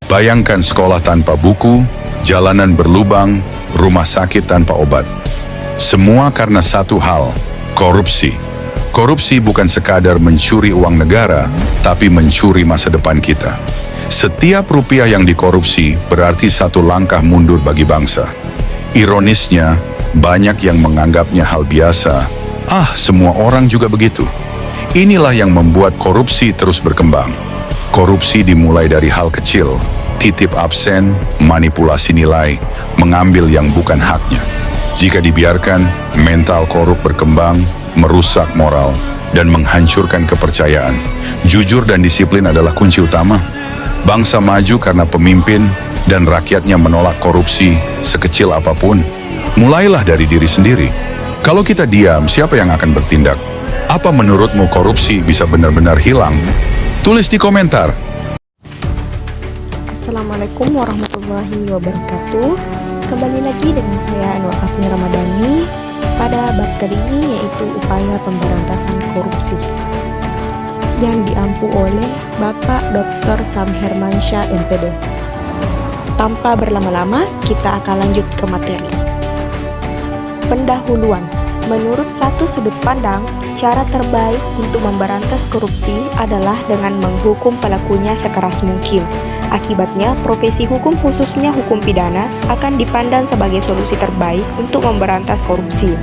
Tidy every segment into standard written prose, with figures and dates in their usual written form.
Bayangkan sekolah tanpa buku, jalanan berlubang, rumah sakit tanpa obat. Semua karena satu hal, korupsi. Korupsi bukan sekadar mencuri uang negara, tapi mencuri masa depan kita. Setiap rupiah yang dikorupsi berarti satu langkah mundur bagi bangsa. Ironisnya, banyak yang menganggapnya hal biasa. Semua orang juga begitu. Inilah yang membuat korupsi terus berkembang. Korupsi dimulai dari hal kecil, titip absen, manipulasi nilai, mengambil yang bukan haknya. Jika dibiarkan, mental korup berkembang, merusak moral, dan menghancurkan kepercayaan. Jujur dan disiplin adalah kunci utama. Bangsa maju karena pemimpin dan rakyatnya menolak korupsi sekecil apapun. Mulailah dari diri sendiri. Kalau kita diam, siapa yang akan bertindak? Apa menurutmu korupsi bisa benar-benar hilang? Tulis di komentar. Assalamualaikum warahmatullahi wabarakatuh. Kembali lagi dengan saya Nur Afni Ramadhani pada bab kali ini, yaitu upaya pemberantasan korupsi yang diampu oleh Bapak Dr. Sam Hermansyah MPD. Tanpa berlama-lama, kita akan lanjut ke materi. Pendahuluan. Menurut satu sudut pandang, cara terbaik untuk memberantas korupsi adalah dengan menghukum pelakunya sekeras mungkin. Akibatnya, profesi hukum khususnya hukum pidana akan dipandang sebagai solusi terbaik untuk memberantas korupsi.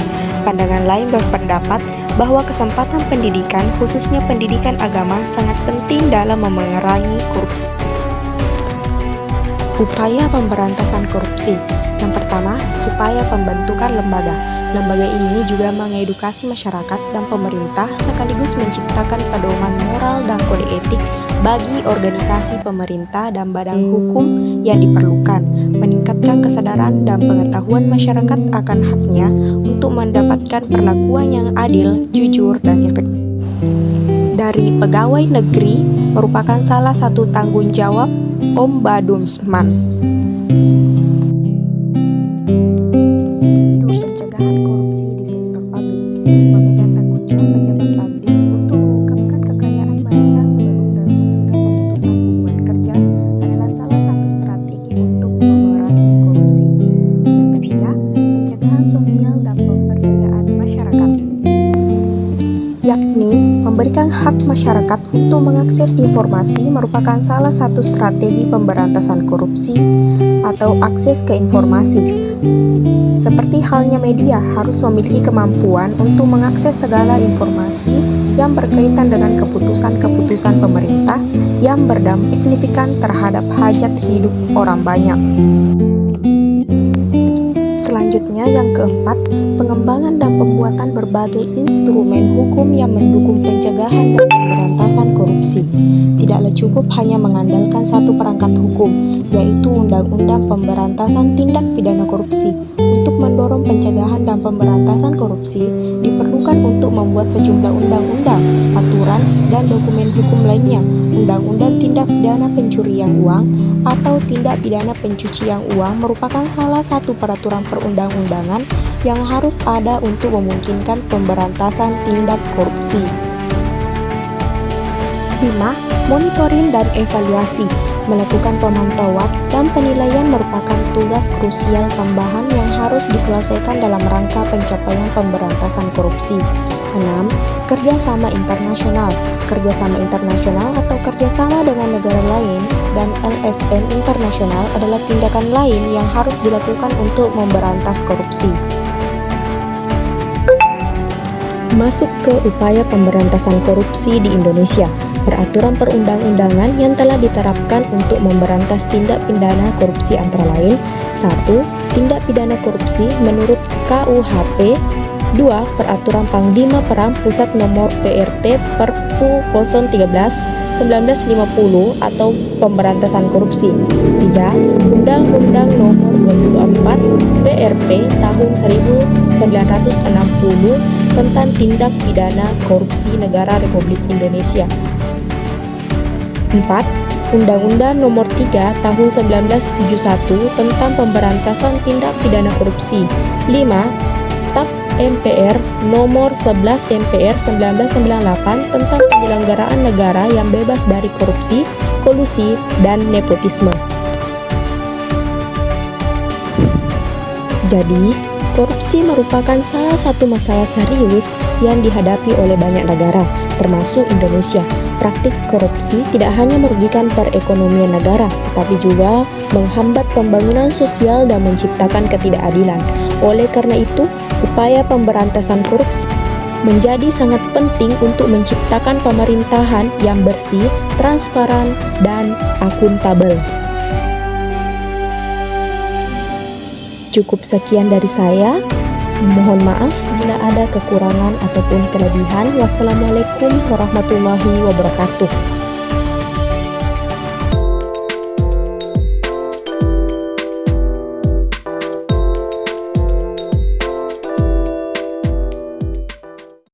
Pandangan lain berpendapat bahwa kesempatan pendidikan, khususnya pendidikan agama, sangat penting dalam memerangi korupsi. Upaya pemberantasan korupsi. Yang pertama, upaya pembentukan lembaga. Lembaga ini juga mengedukasi masyarakat dan pemerintah sekaligus menciptakan pedoman moral dan kode etik bagi organisasi pemerintah dan badan hukum yang diperlukan, meningkatkan kesadaran dan pengetahuan masyarakat akan haknya untuk mendapatkan perlakuan yang adil, jujur, dan efektif. Dari pegawai negeri merupakan salah satu tanggung jawab Ombudsman. Pencegahan korupsi di sektor publik. Memegang tanggung jawab pejabat publik untuk mengungkapkan kekayaan mereka sebelum dan sesudah pemutusan hubungan kerja adalah salah satu strategi untuk memerangi korupsi. Yang ketiga, pencegahan sosial dan pemberdayaan masyarakat, yakni memberikan hak masyarakat untuk mengakses informasi merupakan salah satu strategi pemberantasan korupsi atau akses ke informasi. Seperti halnya media harus memiliki kemampuan untuk mengakses segala informasi yang berkaitan dengan keputusan-keputusan pemerintah yang berdampak signifikan terhadap hajat hidup orang banyak. Selanjutnya, yang keempat, pengembangan dan pembuatan berbagai instrumen hukum yang mendukung pencegahan dan pemberantasan korupsi. Tidaklah cukup hanya mengandalkan satu perangkat hukum, yaitu Undang-Undang Pemberantasan Tindak Pidana Korupsi. Untuk mendorong pencegahan dan pemberantasan korupsi, diperlukan untuk membuat sejumlah undang-undang, aturan, dan dokumen hukum lainnya. Undang-Undang Tindak Pidana Pencurian Uang atau Tindak Pidana Pencucian Uang merupakan salah satu peraturan perundang-undangan yang harus ada untuk memungkinkan pemberantasan tindak korupsi. 5. Monitoring dan evaluasi. Melakukan pemantauan dan penilaian merupakan tugas krusial tambahan yang harus diselesaikan dalam rangka pencapaian pemberantasan korupsi. 6. Kerjasama internasional. Kerjasama internasional atau kerjasama dengan negara lain dan LSM internasional adalah tindakan lain yang harus dilakukan untuk memberantas korupsi. Masuk ke upaya pemberantasan korupsi di Indonesia. Peraturan perundang-undangan yang telah diterapkan untuk memberantas tindak pidana korupsi antara lain: 1. Tindak pidana korupsi menurut KUHP. 2. Peraturan Panglima Perang Pusat Nomor PRT Perpu 013/1950 atau pemberantasan korupsi. 3. Undang-Undang Nomor 24 PRP Tahun 1960 tentang tindak pidana korupsi Negara Republik Indonesia. 4. Undang-Undang Nomor 3 Tahun 1971 tentang pemberantasan tindak pidana korupsi. 5. TAP MPR Nomor 11 MPR 1998 tentang penyelenggaraan negara yang bebas dari korupsi, kolusi, dan nepotisme. Jadi, korupsi merupakan salah satu masalah serius yang dihadapi oleh banyak negara, termasuk Indonesia. Praktik korupsi tidak hanya merugikan perekonomian negara, tetapi juga menghambat pembangunan sosial dan menciptakan ketidakadilan. Oleh karena itu, upaya pemberantasan korupsi menjadi sangat penting untuk menciptakan pemerintahan yang bersih, transparan, dan akuntabel. Cukup sekian dari saya. Mohon maaf bila ada kekurangan ataupun kelebihan. Wassalamualaikum warahmatullahi wabarakatuh.